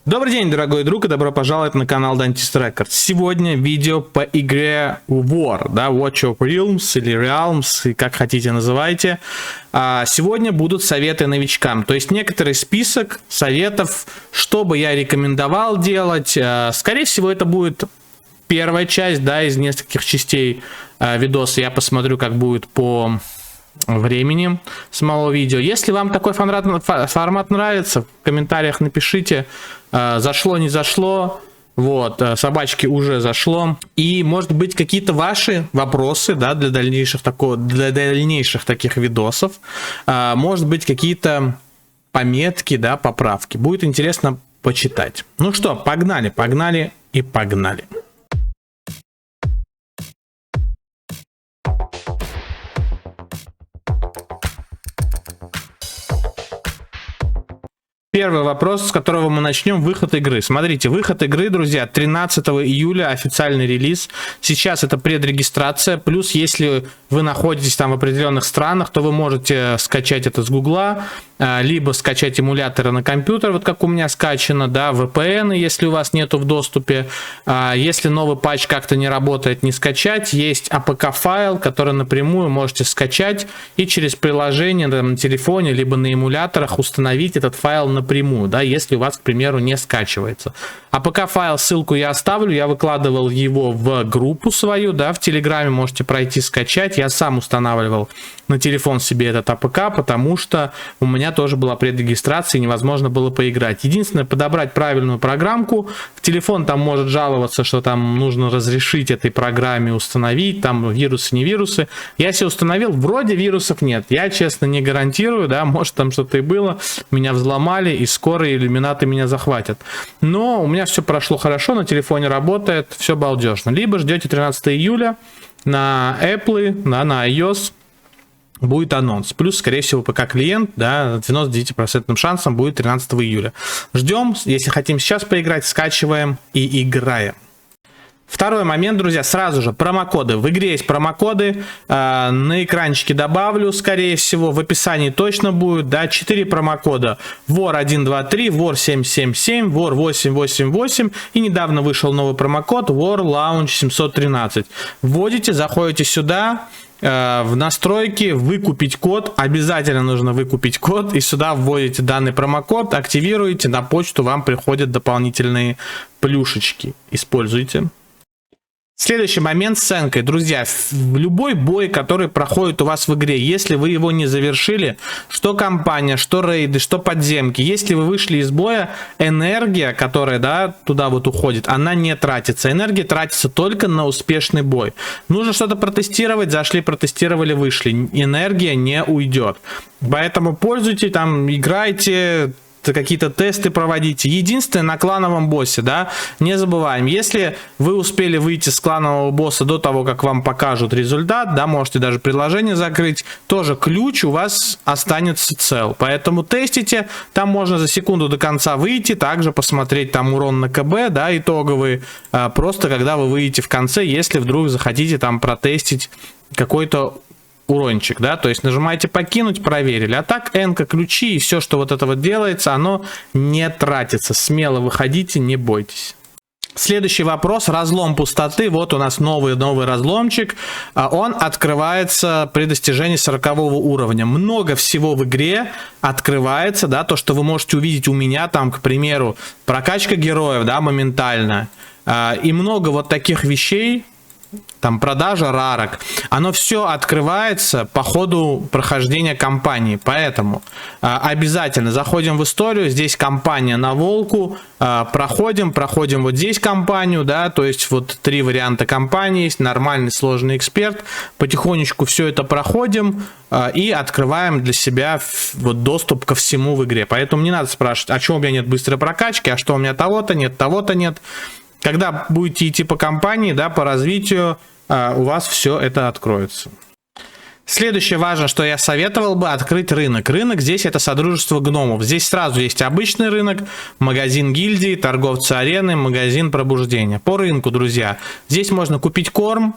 Добрый день, дорогой друг, и добро пожаловать на канал Dentist Records. Сегодня видео по игре War, да, Watch of Realms или Realms, и как хотите называйте. Сегодня будут советы новичкам, то есть некоторый список советов, что бы я рекомендовал делать. Скорее всего, это будет первая часть, да, из нескольких частей видоса. Я посмотрю, как будет по времени самого видео. Если вам такой формат нравится, в комментариях напишите, зашло, не зашло. Вот, собачки уже зашло. И, может быть, какие-то ваши вопросы, да, для дальнейших таких видосов. Может быть, какие-то пометки, да, поправки. Будет интересно почитать. Ну что, погнали, погнали и погнали. Первый вопрос, с которого мы начнем, выход игры. Смотрите, выход игры, друзья, 13 июля официальный релиз. Сейчас это предрегистрация, плюс если вы находитесь там в определенных странах, то вы можете скачать это с Гугла, либо скачать эмуляторы на компьютер, вот как у меня скачано, да, VPN, если у вас нету в доступе. Если новый патч как-то не работает, не скачать, есть APK-файл, который напрямую можете скачать и через приложение на телефоне, либо на эмуляторах установить этот файл напрямую, да, если у вас, к примеру, не скачивается. APK-файл, ссылку я оставлю, я выкладывал его в группу свою, да, в Телеграме можете пройти скачать. Я сам устанавливал на телефон себе этот APK, потому что у меня тоже была предрегистрация и невозможно было поиграть. Единственное, подобрать правильную программку. В телефон там может жаловаться, что там нужно разрешить этой программе установить, там вирусы, не вирусы. Я себе установил, вроде вирусов нет. Я, честно, не гарантирую, да, может там что-то и было. Меня взломали, и скоро иллюминаты меня захватят. Но у меня все прошло хорошо, на телефоне работает, все балдежно. Либо ждете 13 июля на Apple, на iOS. Будет анонс. Плюс, скорее всего, ПК-клиент, да, 99% шансом будет 13 июля. Ждем. Если хотим сейчас поиграть, скачиваем и играем. Второй момент, друзья, сразу же промокоды. В игре есть промокоды, на экранчике добавлю, скорее всего, в описании точно будет, да, 4 промокода. WAR 123, WAR 777, WAR 888 и недавно вышел новый промокод WAR Launch 713. Вводите, заходите сюда, в настройки, выкупить код, обязательно нужно выкупить код, и сюда вводите данный промокод, активируете, на почту вам приходят дополнительные плюшечки. Используйте. Следующий момент с сценкой. Друзья, в любой бой, который проходит у вас в игре, если вы его не завершили, что кампания, что рейды, что подземки, если вы вышли из боя, энергия, которая, да, туда вот уходит, она не тратится. Энергия тратится только на успешный бой. Нужно что-то протестировать, зашли, протестировали, вышли. Энергия не уйдет. Поэтому пользуйтесь, там, играйте, какие-то тесты проводите. Единственное, на клановом боссе, да, не забываем, если вы успели выйти с кланового босса до того, как вам покажут результат, да, можете даже приложение закрыть, тоже ключ у вас останется цел. Поэтому тестите, там можно за секунду до конца выйти, также посмотреть там урон на КБ, да, итоговый, просто когда вы выйдете в конце, если вдруг захотите там протестить какой-то урончик, да, то есть нажимаете покинуть, проверили, а так энка, ключи и все, что вот это вот делается, оно не тратится, смело выходите, не бойтесь. Следующий вопрос, разлом пустоты, вот у нас новый разломчик, он открывается при достижении 40 уровня, много всего в игре открывается, да, то, что вы можете увидеть у меня, там, к примеру, прокачка героев, да, моментально, и много вот таких вещей, там продажа рарок, оно все открывается по ходу прохождения кампании, поэтому обязательно заходим в историю, здесь кампания на волку, проходим вот здесь кампанию, да, то есть вот 3 варианта кампании есть, нормальный, сложный, эксперт, потихонечку все это проходим и открываем для себя вот доступ ко всему в игре, поэтому не надо спрашивать, а что у меня нет быстрой прокачки, а что у меня того-то нет. Когда будете идти по кампании, да, по развитию, у вас все это откроется. Следующее важно, что я советовал бы, открыть рынок. Рынок здесь это Содружество Гномов. Здесь сразу есть обычный рынок, магазин гильдии, торговцы арены, магазин пробуждения. По рынку, друзья, здесь можно купить корм,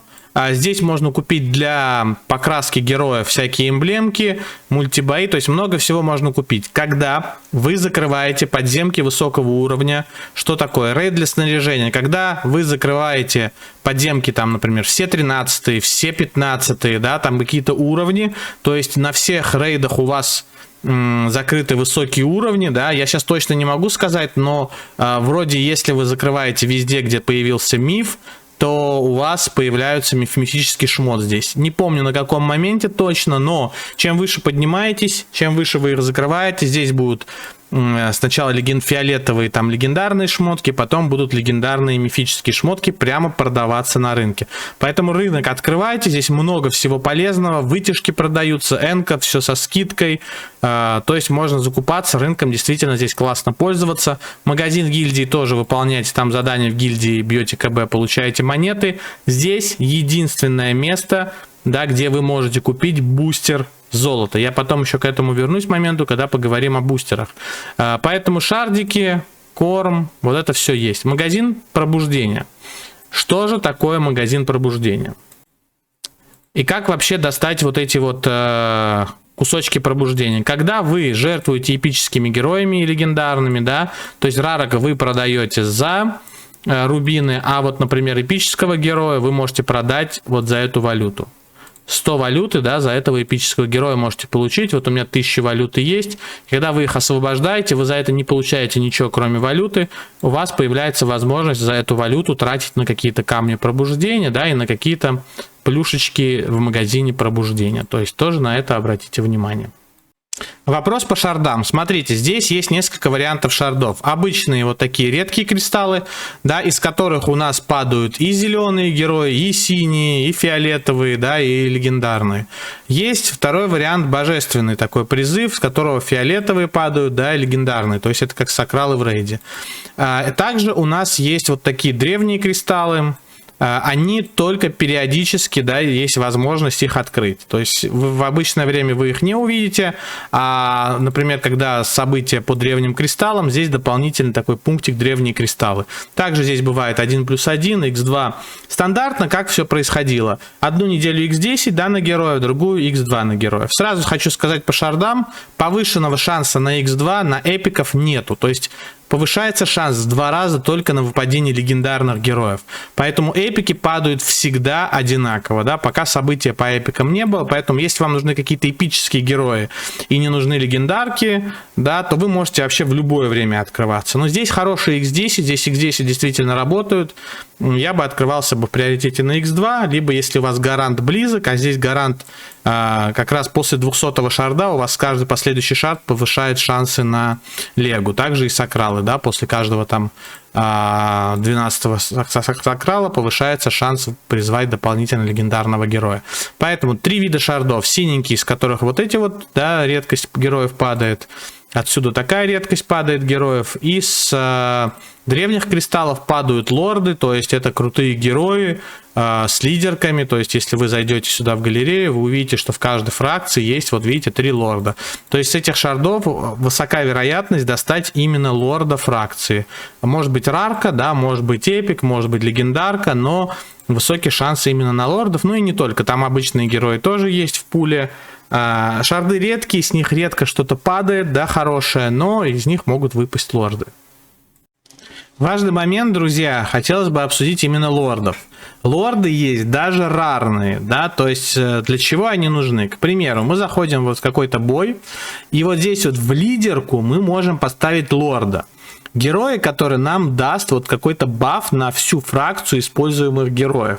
Здесь можно купить для покраски героев всякие эмблемки, мультибои, то есть много всего можно купить. Когда вы закрываете подземки высокого уровня, что такое? Рейд для снаряжения. Когда вы закрываете подземки, там, например, все 13-е, все 15-е, да, там какие-то уровни, то есть на всех рейдах у вас закрыты высокие уровни, да, я сейчас точно не могу сказать, но вроде если вы закрываете везде, где появился миф, то у вас появляется мифический шмот здесь. Не помню на каком моменте точно, но чем выше поднимаетесь, чем выше вы их закрываете, здесь будут сначала фиолетовые там легендарные шмотки, потом будут легендарные мифические шмотки прямо продаваться на рынке. Поэтому рынок открывайте, здесь много всего полезного, вытяжки продаются, энка, все со скидкой, то есть можно закупаться рынком, действительно здесь классно пользоваться. Магазин гильдии тоже выполняете там задания в гильдии, бьете КБ, получаете монеты. Здесь единственное место, да, где вы можете купить бустер золота. Я потом еще к этому вернусь моменту, когда поговорим о бустерах. Поэтому шардики, корм, вот это все есть. Магазин пробуждения. Что же такое магазин пробуждения? И как вообще достать вот эти вот кусочки пробуждения? Когда вы жертвуете эпическими героями и легендарными, да, то есть рарок вы продаете за рубины, а вот, например, эпического героя вы можете продать вот за эту валюту. 100 валюты, да, за этого эпического героя можете получить. Вот у меня 1000 валюты есть. Когда вы их освобождаете, вы за это не получаете ничего, кроме валюты. У вас появляется возможность за эту валюту тратить на какие-то камни пробуждения, да, и на какие-то плюшечки в магазине пробуждения. То есть тоже на это обратите внимание. Вопрос по шардам. Смотрите, здесь есть несколько вариантов шардов. Обычные вот такие редкие кристаллы, да, из которых у нас падают и зеленые герои, и синие, и фиолетовые, да, и легендарные. Есть второй вариант, божественный такой призыв, с которого фиолетовые падают, да, и легендарные. То есть это как сакралы в рейде. Также у нас есть вот такие древние кристаллы. Они только периодически, да, есть возможность их открыть. То есть в обычное время вы их не увидите, а, например, когда события по древним кристаллам, здесь дополнительный такой пунктик древние кристаллы. Также здесь бывает 1+1, x2. Стандартно как все происходило. Одну неделю x10, да, на героя, другую x2 на героев. Сразу хочу сказать по шардам, повышенного шанса на x2 на эпиков нету. То есть повышается шанс в 2 раза только на выпадение легендарных героев. Поэтому эпики падают всегда одинаково, да, пока события по эпикам не было. Поэтому если вам нужны какие-то эпические герои и не нужны легендарки, да, то вы можете вообще в любое время открываться. Но здесь хорошие x10, здесь x10 действительно работают. Я бы открывался бы в приоритете на x2, либо если у вас гарант близок, а здесь гарант как раз после 200-го шарда у вас каждый последующий шард повышает шансы на легу. Также и сакралы, да, после каждого там 12-го сакрала повышается шанс призвать дополнительно легендарного героя. Поэтому 3 вида шардов. Синенькие, из которых вот эти вот, да, редкость героев падает. Отсюда такая редкость падает героев. Из древних кристаллов падают лорды, то есть это крутые герои с лидерками. То есть если вы зайдете сюда в галерею, вы увидите, что в каждой фракции есть, вот видите, 3 лорда. То есть с этих шардов высока вероятность достать именно лорда фракции. Может быть рарка, да, может быть эпик, может быть легендарка, но высокие шансы именно на лордов. Ну и не только, там обычные герои тоже есть в пуле. Шарды редкие, с них редко что-то падает, да, хорошее, но из них могут выпасть лорды. Важный момент, друзья, хотелось бы обсудить именно лордов. Лорды есть даже рарные, да, то есть для чего они нужны? К примеру, мы заходим вот в какой-то бой, и вот здесь вот в лидерку мы можем поставить лорда. Герои, который нам даст вот какой-то баф на всю фракцию используемых героев.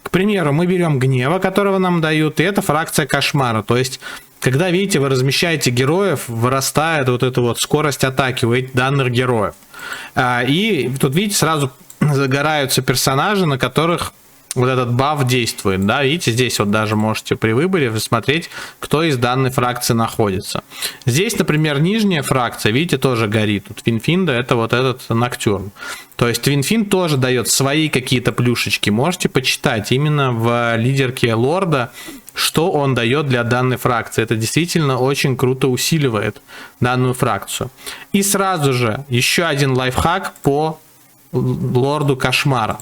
К примеру, мы берем гнева, которого нам дают, и это фракция кошмара. То есть, когда, видите, вы размещаете героев, вырастает вот эта вот скорость атаки у этих данных героев. И тут, видите, сразу загораются персонажи, на которых вот этот баф действует, да, видите, здесь вот даже можете при выборе посмотреть, кто из данной фракции находится. Здесь, например, нижняя фракция, видите, тоже горит. Тут Винфинда, это вот этот Ноктюрн. То есть Винфинд тоже дает свои какие-то плюшечки. Можете почитать именно в лидерке лорда, что он дает для данной фракции. Это действительно очень круто усиливает данную фракцию. И сразу же еще один лайфхак по лорду кошмара.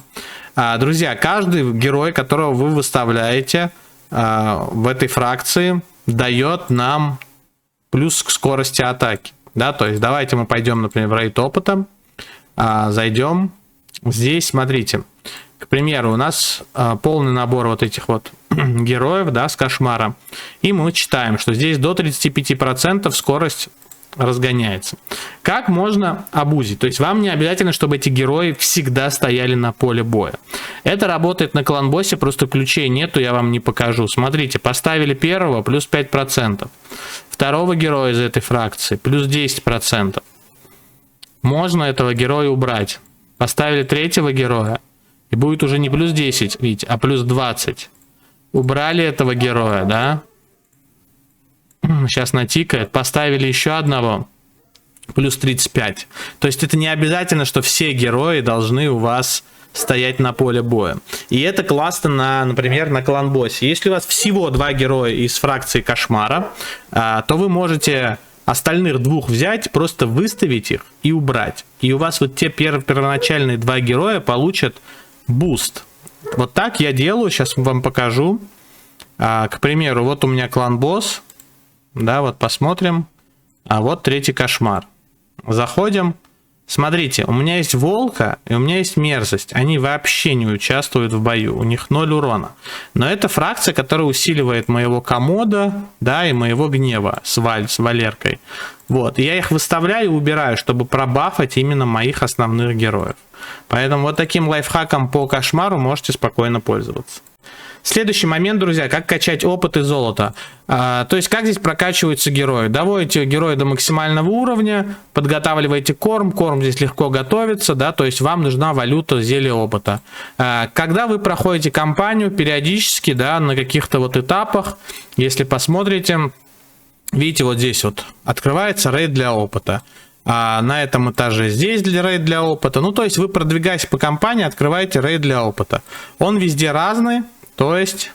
Друзья, каждый герой, которого вы выставляете в этой фракции, дает нам плюс к скорости атаки. Да, то есть давайте мы пойдем, например, в рейд опыта, зайдем. Здесь, смотрите, к примеру, у нас полный набор вот этих вот героев, да, с кошмара. И мы читаем, что здесь до 35% скорость разгоняется. Как можно абузить? То есть вам не обязательно, чтобы эти герои всегда стояли на поле боя. Это работает на клан-боссе, просто ключей нету, я вам не покажу. Смотрите, поставили первого, плюс 5%. Второго героя из этой фракции, плюс 10%. Можно этого героя убрать. Поставили третьего героя, и будет уже не плюс 10, видите, а плюс 20. Убрали этого героя, да? Сейчас натикает. Поставили еще одного. Плюс 35. То есть это не обязательно, что все герои должны у вас стоять на поле боя. И это классно, например, на клан-боссе. Если у вас всего 2 героя из фракции кошмара, то вы можете остальных 2 взять, просто выставить их и убрать. И у вас вот те первоначальные 2 героя получат буст. Вот так я делаю. Сейчас вам покажу. К примеру, вот у меня клан-босс. Да, вот посмотрим. А вот третий кошмар. Заходим. Смотрите, у меня есть волка и у меня есть мерзость. Они вообще не участвуют в бою. У них 0 урона. Но это фракция, которая усиливает моего комода, да, и моего гнева с Валеркой. Вот. И я их выставляю и убираю, чтобы пробафать именно моих основных героев. Поэтому вот таким лайфхаком по кошмару можете спокойно пользоваться. Следующий момент, друзья, как качать опыт и золото. То есть, как здесь прокачиваются герои. Доводите героя до максимального уровня, подготавливаете корм. Корм здесь легко готовится, да, то есть вам нужна валюта зелья опыта. Когда вы проходите кампанию, периодически, да, на каких-то вот этапах, если посмотрите, видите, вот здесь вот открывается рейд для опыта. На этом этаже здесь рейд для опыта. Ну, то есть вы, продвигаясь по кампании, открываете рейд для опыта. Он везде разный. То есть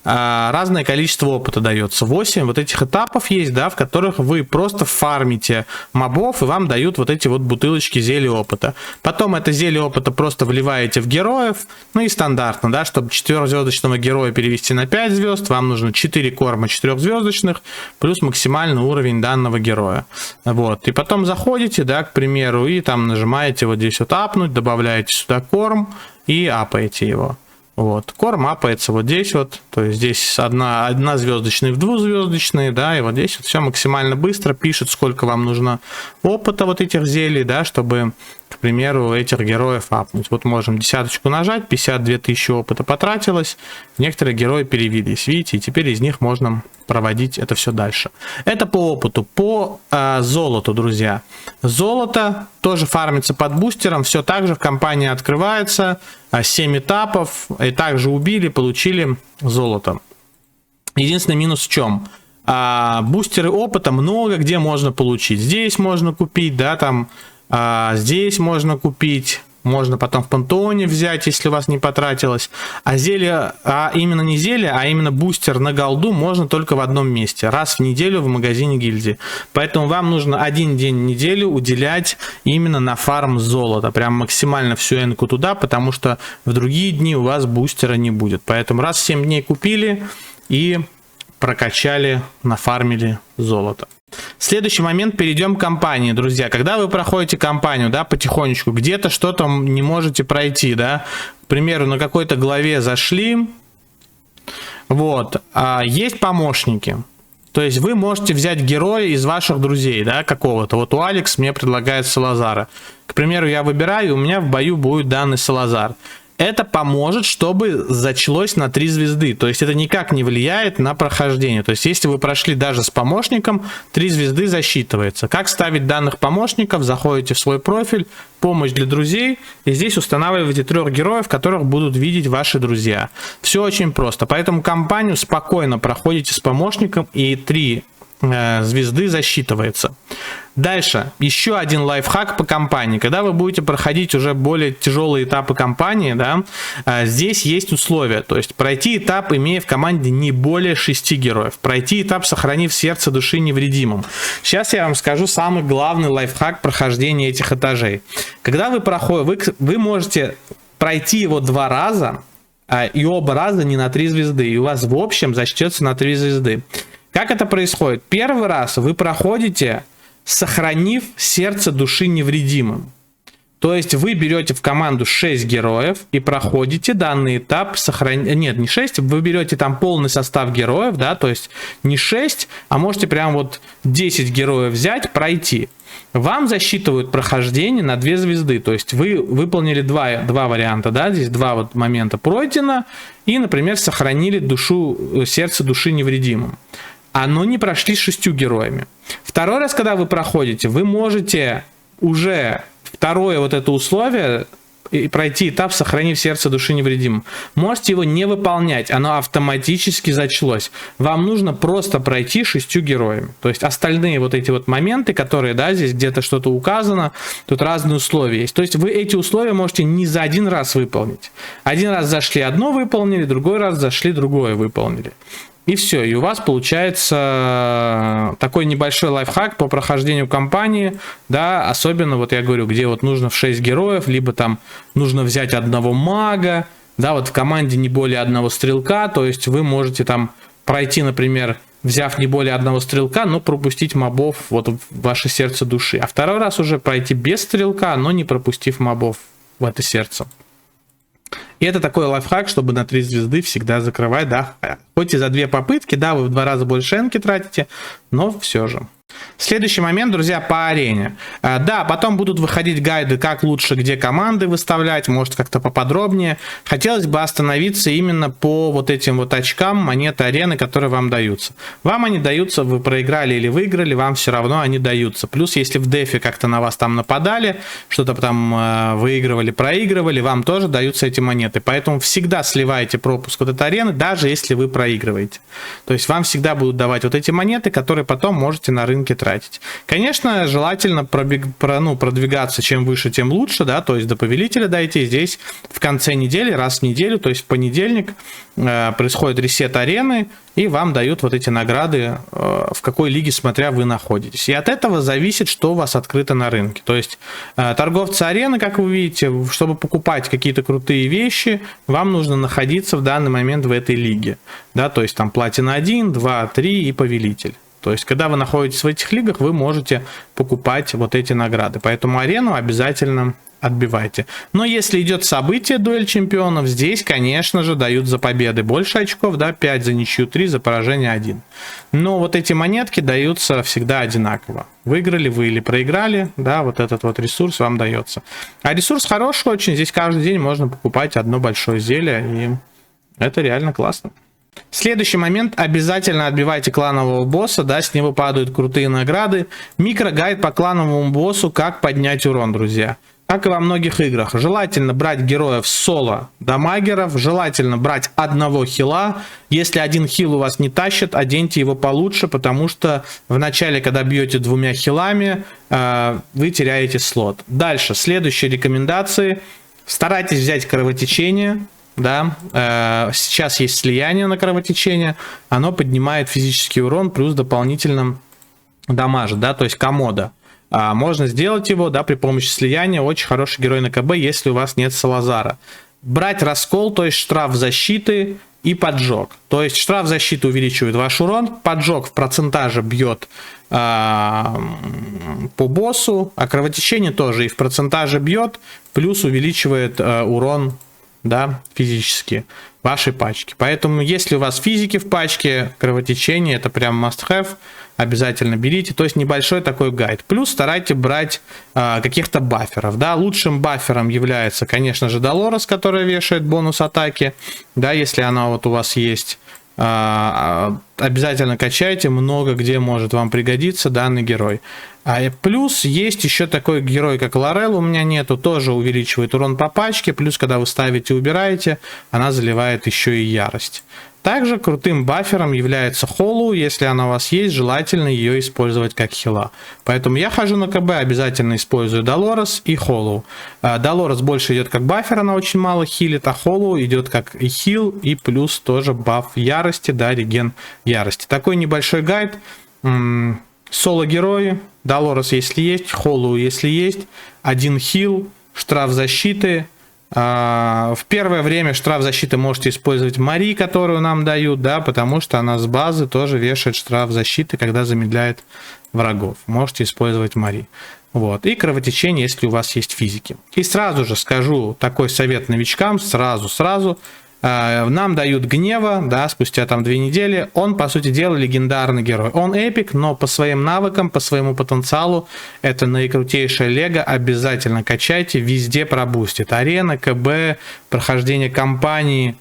разное количество опыта дается. 8 вот этих этапов есть, да, в которых вы просто фармите мобов, и вам дают вот эти вот бутылочки зелья опыта. Потом это зелье опыта просто вливаете в героев. Ну и стандартно, да, чтобы 4-звездочного героя перевести на 5 звезд, вам нужно 4 корма 4-звездочных плюс максимальный уровень данного героя. Вот. И потом заходите, да, к примеру, и там нажимаете вот здесь вот апнуть, добавляете сюда корм и апаете его. Вот, корм апается вот здесь вот, то есть здесь однозвездочный в 2-звездочный, да, и вот здесь вот все максимально быстро пишет, сколько вам нужно опыта вот этих зелий, да, чтобы, к примеру, этих героев апнуть. Вот можем десяточку нажать, 52 тысячи опыта потратилось, некоторые герои перевелись, видите, и теперь из них можно проводить это все дальше. Это по опыту. По золоту, друзья. Золото тоже фармится под бустером, все так же в компании открывается, 7 этапов, и также убили, получили золото. Единственный минус в чем? Бустеры опыта много где можно получить. Здесь можно купить, да, там, здесь можно купить. Можно потом в пантеоне взять, если у вас не потратилось. А зелье, именно не зелье, а именно бустер на голду можно только в одном месте. Раз в неделю в магазине гильдии. Поэтому вам нужно один день в неделю уделять именно на фарм золота. Прям максимально всю энку туда, потому что в другие дни у вас бустера не будет. Поэтому раз в 7 дней купили и прокачали, нафармили золото. Следующий момент, перейдем к кампании, друзья. Когда вы проходите кампанию, да, потихонечку, где-то что-то не можете пройти, да, к примеру, на какой-то главе зашли, вот, есть помощники. То есть вы можете взять героя из ваших друзей, да, какого-то. Вот у Алекс мне предлагает Салазара. К примеру, я выбираю, и у меня в бою будет данный Салазар. Это поможет, чтобы зачлось на 3 звезды. То есть это никак не влияет на прохождение. То есть если вы прошли даже с помощником, 3 звезды засчитывается. Как ставить данных помощников? Заходите в свой профиль, помощь для друзей. И здесь устанавливаете 3 героев, которых будут видеть ваши друзья. Все очень просто. Поэтому кампанию спокойно проходите с помощником, и 3 звезды засчитывается. Дальше, еще один лайфхак по кампании. Когда вы будете проходить уже более тяжелые этапы кампании, да, здесь есть условия. То есть пройти этап, имея в команде не более 6 героев. Пройти этап, сохранив сердце души невредимым. Сейчас я вам скажу самый главный лайфхак прохождения этих этажей. Когда вы проходите, вы можете пройти его 2 раза, и оба раза не на 3 звезды, и у вас в общем зачтется на 3 звезды. Как это происходит? Первый раз вы проходите, сохранив сердце души невредимым. То есть вы берете в команду 6 героев и проходите данный этап Нет, не 6, вы берете там полный состав героев, да, то есть не 6, а можете прям вот 10 героев взять, пройти. Вам засчитывают прохождение на 2 звезды, то есть вы выполнили два варианта, да, здесь 2 вот момента пройдено, и, например, сохранили сердце души невредимым. Но не прошли с 6 героями. Второй раз, когда вы проходите, вы можете уже второе вот это условие и пройти этап, сохранив сердце души невредимым. Можете его не выполнять, оно автоматически зачлось. Вам нужно просто пройти 6 героями. То есть остальные вот эти вот моменты, которые, да, здесь где-то что-то указано, тут разные условия есть. То есть вы эти условия можете не за один раз выполнить. Один раз зашли, одно выполнили, другой раз зашли, другое выполнили. И все, и у вас получается такой небольшой лайфхак по прохождению кампании, да, особенно вот я говорю, где вот нужно в 6 героев, либо там нужно взять одного мага, да, вот в команде не более одного стрелка, то есть вы можете там пройти, например, взяв не более одного стрелка, но пропустить мобов вот в ваше сердце души, а второй раз уже пройти без стрелка, но не пропустив мобов в это сердце. И это такой лайфхак, чтобы на 3 звезды всегда закрывать, да, хоть и за 2 попытки, да, вы в 2 раза больше энки тратите, но все же. Следующий момент, друзья, по арене. Да, потом будут выходить гайды, как лучше, где команды выставлять, может как-то поподробнее. Хотелось бы остановиться именно по вот этим вот очкам монеты арены, которые вам даются. Вам они даются, вы проиграли или выиграли, вам все равно они даются. Плюс, если в дефе как-то на вас там нападали, что-то там выигрывали, проигрывали, вам тоже даются эти монеты. Поэтому всегда сливайте пропуск от этой арены, даже если вы проигрываете. То есть вам всегда будут давать вот эти монеты, которые потом можете на рынке тратить. Конечно, желательно продвигаться, чем выше, тем лучше, да, то есть до повелителя дойти. Здесь в конце недели, раз в неделю, то есть в понедельник происходит ресет арены, и вам дают вот эти награды, в какой лиге, смотря, вы находитесь. И от этого зависит, что у вас открыто на рынке. То есть торговцы арены, как вы видите, чтобы покупать какие-то крутые вещи, вам нужно находиться в данный момент в этой лиге. Да, то есть там платина 1, 2, 3 и повелитель. То есть, когда вы находитесь в этих лигах, вы можете покупать вот эти награды. Поэтому арену обязательно отбивайте. Но если идет событие дуэль чемпионов, здесь, конечно же, дают за победы больше очков, да, 5 за ничью, 3 за поражение 1. Но вот эти монетки даются всегда одинаково. Выиграли вы или проиграли, да, вот этот вот ресурс вам дается. А ресурс хороший очень, здесь каждый день можно покупать одно большое зелье, и это реально классно. Следующий момент, обязательно отбивайте кланового босса, да, с него падают крутые награды. Микрогайд по клановому боссу, как поднять урон, друзья. Как и во многих играх, желательно брать героев соло дамагеров, желательно брать одного хила. Если один хил у вас не тащит, оденьте его получше, потому что в начале, когда бьете 2 хилами, вы теряете слот. Дальше, следующие рекомендации. Старайтесь взять кровотечение. Да, сейчас есть слияние на кровотечение, оно поднимает физический урон, плюс дополнительно дамажит, да, то есть комода. Можно сделать его, да, при помощи слияния, очень хороший герой на КБ, если у вас нет Салазара. Брать раскол, то есть штраф защиты и поджог. То есть штраф защиты увеличивает ваш урон, поджог в процентаже бьет по боссу, а кровотечение тоже и в процентаже бьет, плюс увеличивает урон, да, физически вашей пачки. Поэтому, если у вас физики в пачке, кровотечение, это прям must have, обязательно берите. То есть небольшой такой гайд. Плюс старайтесь брать каких-то баферов. Да. Лучшим бафером является, конечно же, Долорес, которая вешает бонус атаки. Да, если она вот у вас есть. Обязательно качайте, много где может вам пригодиться данный герой. Плюс есть еще такой герой, как Лорел, у меня нету, тоже увеличивает урон по пачке, плюс когда вы ставите и убираете, она заливает еще и ярость. Также крутым бафером является Холлоу, если она у вас есть, желательно ее использовать как хила. Поэтому я хожу на КБ, обязательно использую Долорес и Холлоу. Долорес больше идет как бафер, она очень мало хилит, а Холлоу идет как и хил, и плюс тоже баф ярости, да, реген ярости. Такой небольшой гайд. Соло-герои, Долорес если есть, Холлоу если есть, один хил, штраф защиты, В первое время штраф защиты можете использовать Мари, которую нам дают, да, потому что она с базы тоже вешает штраф защиты, когда замедляет врагов. Можете использовать Мари. Вот. И кровотечение, если у вас есть физики. И сразу же скажу такой совет новичкам, сразу. Нам дают гнева, да, спустя там 2 недели. Он, по сути дела, легендарный герой. Он эпик, но по своим навыкам, по своему потенциалу, это наикрутейшая лего. Обязательно качайте, везде пробустит. Арена, КБ, прохождение кампании,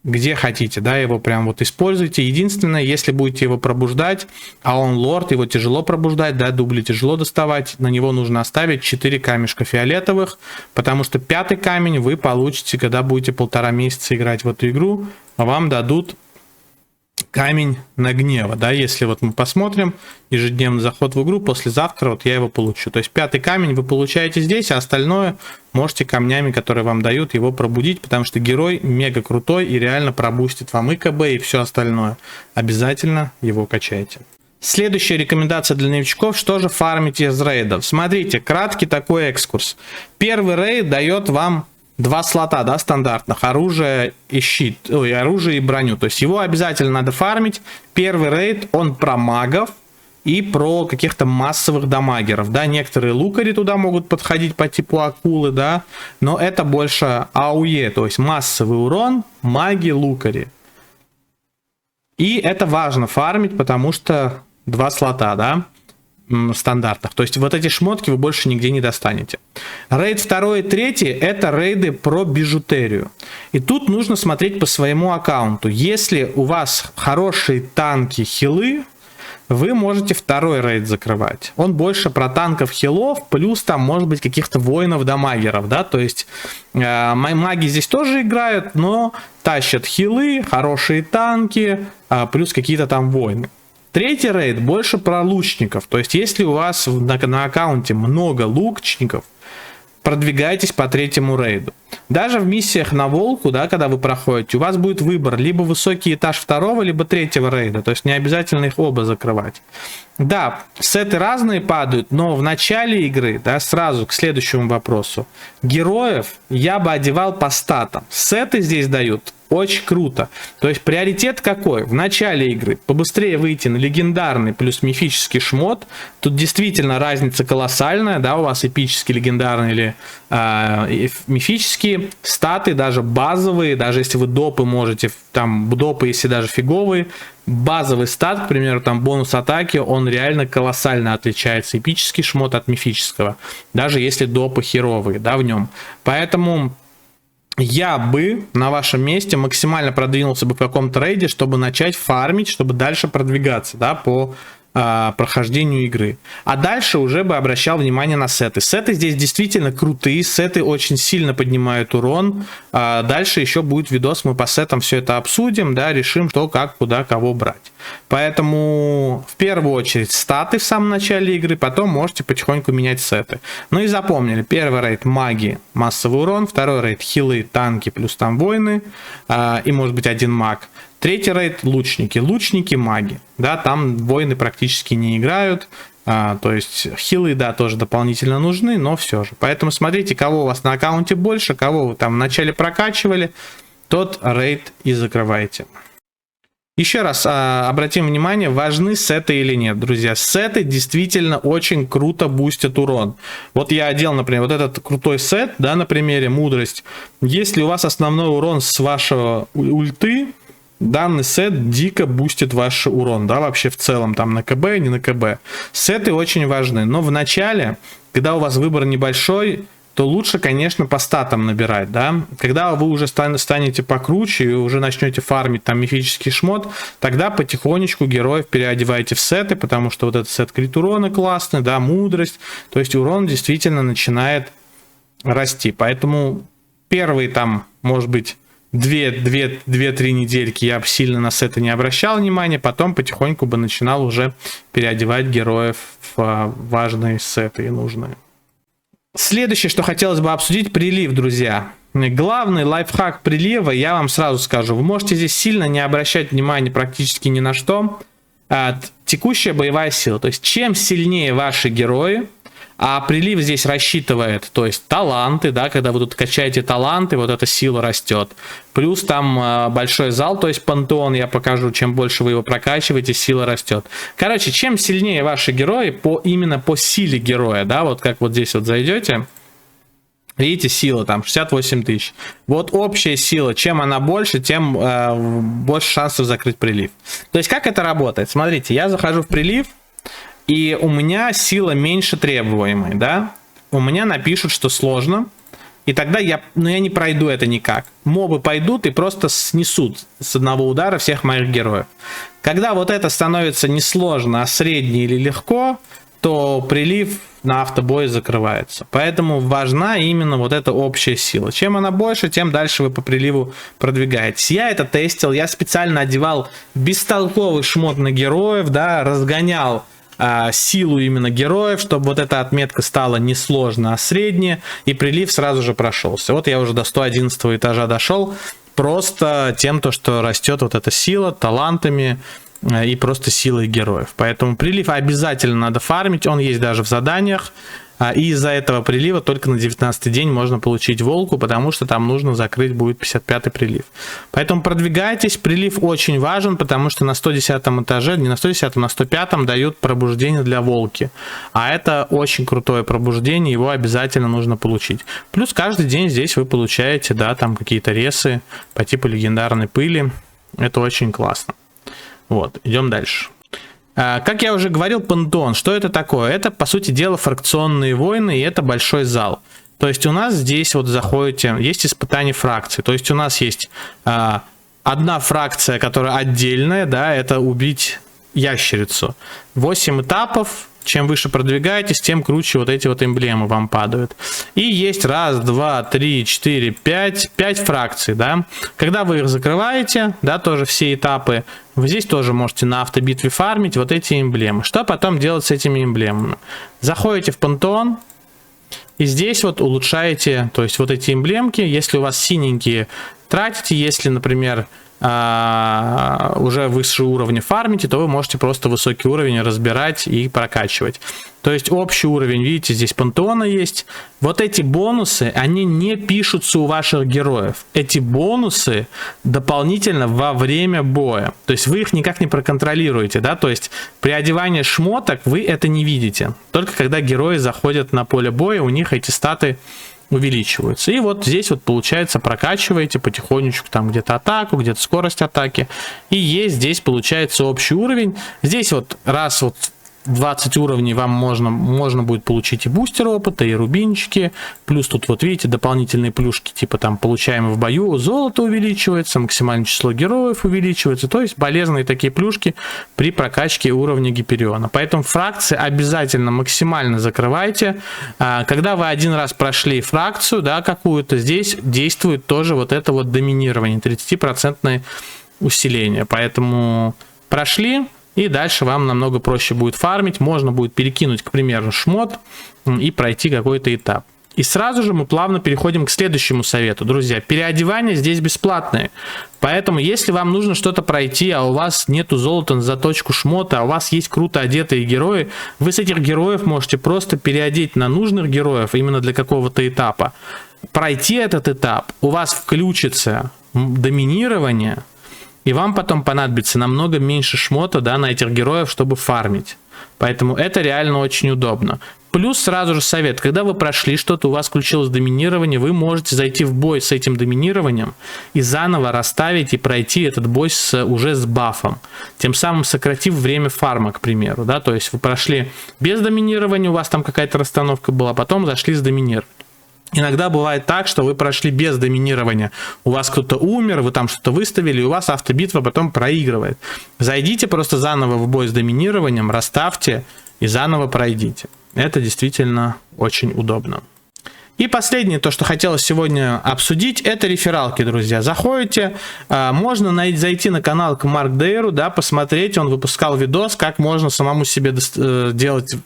где хотите, да, его прям вот используйте. Единственное, если будете его пробуждать, а он лорд, его тяжело пробуждать, да, дубли тяжело доставать, на него нужно оставить 4 камешка фиолетовых, потому что 5-й камень вы получите, когда будете 1,5 месяца играть в эту игру, а вам дадут камень на гнева, да, если вот мы посмотрим ежедневный заход в игру, послезавтра вот я его получу. То есть 5-й камень вы получаете здесь, а остальное можете камнями, которые вам дают, его пробудить, потому что герой мега крутой и реально пробустит вам и КБ, и все остальное. Обязательно его качайте. Следующая рекомендация для новичков, что же фармить из рейдов. Смотрите, краткий такой экскурс. Первый рейд дает вам 2 слота, да, стандартных, оружие и щит, оружие и броню. То есть его обязательно надо фармить. Первый рейд, он про магов и про каких-то массовых дамагеров, да. Некоторые лукари туда могут подходить по типу акулы, да, но это больше АУЕ, то есть массовый урон, маги, лукари. И это важно фармить, потому что 2 слота, да, стандартных. То есть вот эти шмотки вы больше нигде не достанете. Рейд 2 и 3 это рейды про бижутерию. И тут нужно смотреть по своему аккаунту. Если у вас хорошие танки, хилы, вы можете 2-й рейд закрывать. Он больше про танков, хилов, плюс там может быть каких-то воинов-дамагеров, да, то есть маги здесь тоже играют, но тащат хилы, хорошие танки, плюс какие-то там воины. 3-й рейд больше про лучников. То есть, если у вас на аккаунте много лучников, продвигайтесь по 3-му рейду. Даже в миссиях на волку, да, когда вы проходите, у вас будет выбор либо высокий этаж 2-го, либо 3-го рейда. То есть, не обязательно их оба закрывать. Да, сеты разные падают, но в начале игры, да, сразу к следующему вопросу. Героев я бы одевал по статам. Сеты здесь дают очень круто. То есть приоритет какой? В начале игры побыстрее выйти на легендарный плюс мифический шмот. Тут действительно разница колоссальная, да, у вас эпический, легендарный или мифические статы, даже базовые, даже если вы допы можете, там допы, если даже фиговые, базовый стат, к примеру, там бонус атаки, он реально колоссально отличается, эпический шмот от мифического, даже если допы херовые, да, в нем. Поэтому я бы на вашем месте максимально продвинулся бы в каком-то рейде, чтобы начать фармить, чтобы дальше продвигаться, да, по прохождению игры. А дальше уже бы обращал внимание на сеты. Сеты здесь действительно крутые, сеты очень сильно поднимают урон. Дальше еще будет видос, мы по сетам все это обсудим, да, решим, что, как, куда, кого брать. Поэтому в первую очередь статы в самом начале игры, потом можете потихоньку менять сеты. Ну и запомнили, первый рейд маги, массовый урон, второй рейд хилы, танки плюс там воины, и может быть один маг. 3-й рейд лучники, лучники, маги, да, там воины практически не играют, то есть хилы, да, тоже дополнительно нужны, но все же. Поэтому смотрите, кого у вас на аккаунте больше, кого вы там вначале прокачивали, тот рейд и закрываете. Еще раз обратим внимание, важны сеты или нет, друзья. Сеты действительно очень круто бустят урон. Вот я одел, например, вот этот крутой сет, да, на примере мудрость. Если у вас основной урон с вашего ульты, данный сет дико бустит ваш урон, да, вообще в целом, там на КБ, не на КБ. Сеты очень важны, но в начале, когда у вас выбор небольшой, то лучше, конечно, по статам набирать, да. Когда вы уже станете покруче и уже начнете фармить там мифический шмот, тогда потихонечку героев переодевайте в сеты, потому что вот этот сет крит урона классный, да, мудрость, то есть урон действительно начинает расти. Поэтому первые там, может быть, 2-3 недельки я бы сильно на сеты не обращал внимания, потом потихоньку бы начинал уже переодевать героев в важные сеты и нужные. Следующее, что хотелось бы обсудить, прилив, друзья. Главный лайфхак прилива, я вам сразу скажу, вы можете здесь сильно не обращать внимания практически ни на что. Текущая боевая сила, то есть чем сильнее ваши герои, А прилив здесь рассчитывает, то есть таланты, да, когда вы тут качаете таланты, вот эта сила растет. Плюс там большой зал, то есть пантеон, я покажу, чем больше вы его прокачиваете, сила растет. Короче, чем сильнее ваши герои, именно по силе героя, да, вот как вот здесь вот зайдете, видите, сила там 68 тысяч. Вот общая сила, чем она больше, тем больше шансов закрыть прилив. То есть как это работает? Смотрите, я захожу в прилив, и у меня сила меньше требуемой, да? У меня напишут, что сложно, и тогда я не пройду это никак. Мобы пойдут и просто снесут с одного удара всех моих героев. Когда вот это становится не сложно, а средне или легко, то прилив на автобой закрывается. Поэтому важна именно вот эта общая сила. Чем она больше, тем дальше вы по приливу продвигаетесь. Я это тестил, я специально одевал бестолковый шмот на героев, да, разгонял силу именно героев, чтобы вот эта отметка стала не сложно, а средняя, и прилив сразу же прошелся. Вот я уже до 111 этажа дошел, просто тем, что растет вот эта сила, талантами и просто силой героев. Поэтому прилив обязательно надо фармить, он есть даже в заданиях. И из-за этого прилива только на 19-й день можно получить волку, потому что там нужно закрыть будет 55-й прилив. Поэтому продвигайтесь, прилив очень важен, потому что на 110 этаже, не на 110, на 105 дают пробуждение для волки. А это очень крутое пробуждение, его обязательно нужно получить. Плюс каждый день здесь вы получаете, да, там какие-то ресы по типу легендарной пыли. Это очень классно. Вот, идем дальше. Как я уже говорил, пантеон, что это такое? Это, по сути дела, фракционные войны, и это большой зал. То есть у нас здесь вот заходите, есть испытание фракций. То есть у нас есть одна фракция, которая отдельная, да, это убить ящерицу. 8 этапов. Чем выше продвигаетесь, тем круче вот эти вот эмблемы вам падают. И есть 1, 2, 3, 4, 5 фракций, да. Когда вы их закрываете, да, тоже все этапы, вы здесь тоже можете на автобитве фармить вот эти эмблемы. Что потом делать с этими эмблемами? Заходите в пантеон, и здесь вот улучшаете, то есть вот эти эмблемки, если у вас синенькие, тратите, если, например, уже выше уровня фармите, то вы можете просто высокий уровень разбирать и прокачивать. То есть общий уровень, видите, здесь пантеона есть. Вот эти бонусы, они не пишутся у ваших героев. Эти бонусы дополнительно во время боя. То есть вы их никак не проконтролируете, да, то есть при одевании шмоток вы это не видите. Только когда герои заходят на поле боя, у них эти статы увеличиваются. И вот здесь вот получается прокачиваете потихонечку там где-то атаку, где-то скорость атаки. И есть здесь получается общий уровень. Здесь вот раз вот 20 уровней вам можно будет получить и бустер опыта, и рубинчики. Плюс тут вот видите дополнительные плюшки, типа там получаемые в бою, золото увеличивается, максимальное число героев увеличивается. То есть полезные такие плюшки при прокачке уровня Гипериона. Поэтому фракции обязательно максимально закрывайте. Когда вы один раз прошли фракцию, да, какую-то, здесь действует тоже вот это вот доминирование, 30% усиление. Поэтому прошли. И дальше вам намного проще будет фармить. Можно будет перекинуть, к примеру, шмот и пройти какой-то этап. И сразу же мы плавно переходим к следующему совету. Друзья, переодевания здесь бесплатные. Поэтому, если вам нужно что-то пройти, а у вас нету золота на заточку шмота, а у вас есть круто одетые герои, вы с этих героев можете просто переодеть на нужных героев именно для какого-то этапа. Пройти этот этап, у вас включится доминирование, и вам потом понадобится намного меньше шмота, да, на этих героев, чтобы фармить. Поэтому это реально очень удобно. Плюс сразу же совет, когда вы прошли что-то, у вас включилось доминирование, вы можете зайти в бой с этим доминированием и заново расставить и пройти этот бой уже с бафом. Тем самым сократив время фарма, к примеру. Да? То есть вы прошли без доминирования, у вас там какая-то расстановка была, потом зашли с доминированием. Иногда бывает так, что вы прошли без доминирования, у вас кто-то умер, вы там что-то выставили, и у вас автобитва потом проигрывает. Зайдите просто заново в бой с доминированием, расставьте и заново пройдите. Это действительно очень удобно. И последнее, то, что хотелось сегодня обсудить, это рефералки, друзья. Заходите, можно зайти на канал к Марк Дейру, да, посмотреть, он выпускал видос, как можно самому себе делать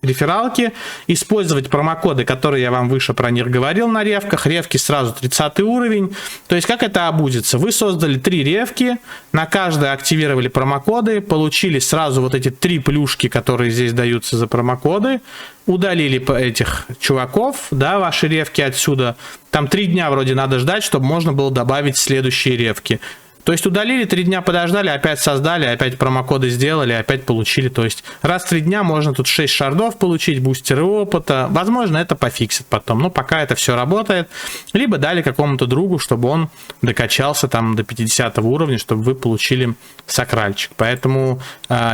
рефералки, использовать промокоды, которые я вам выше про них говорил на ревках. Ревки сразу 30 уровень. То есть как это обудется? Вы создали 3 ревки, на каждой активировали промокоды, получили сразу вот эти 3 плюшки, которые здесь даются за промокоды, удалили этих чуваков, да, ваши ревки отсюда. Там 3 дня вроде надо ждать, чтобы можно было добавить следующие ревки. То есть удалили, 3 дня подождали, опять создали, опять промокоды сделали, опять получили. То есть раз в 3 дня можно тут 6 шардов получить, бустеры опыта. Возможно, это пофиксит потом. Но пока это все работает. Либо дали какому-то другу, чтобы он докачался там до 50 уровня, чтобы вы получили сакральчик. Поэтому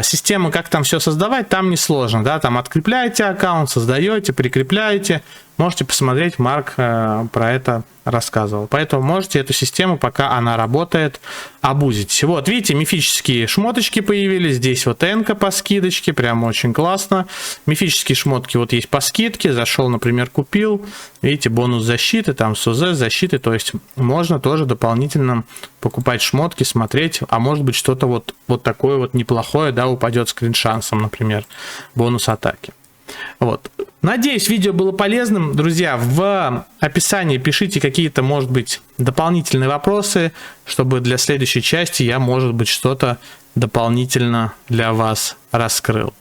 система, как там все создавать, там несложно. Да? Там открепляете аккаунт, создаете, прикрепляете. Можете посмотреть, Марк про это рассказывал. Поэтому можете эту систему, пока она работает, обузить. Вот, видите, мифические шмоточки появились. Здесь вот энка по скидочке, прям очень классно. Мифические шмотки вот есть по скидке. Зашел, например, купил. Видите, бонус защиты, там СОЗ защиты. То есть можно тоже дополнительно покупать шмотки, смотреть. А может быть что-то вот такое вот неплохое, да, упадет скриншансом, например, бонус атаки. Вот. Надеюсь, видео было полезным. Друзья, в описании пишите какие-то, может быть, дополнительные вопросы, чтобы для следующей части я, может быть, что-то дополнительно для вас раскрыл.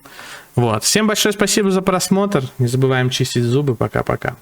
Вот. Всем большое спасибо за просмотр. Не забываем чистить зубы. Пока-пока.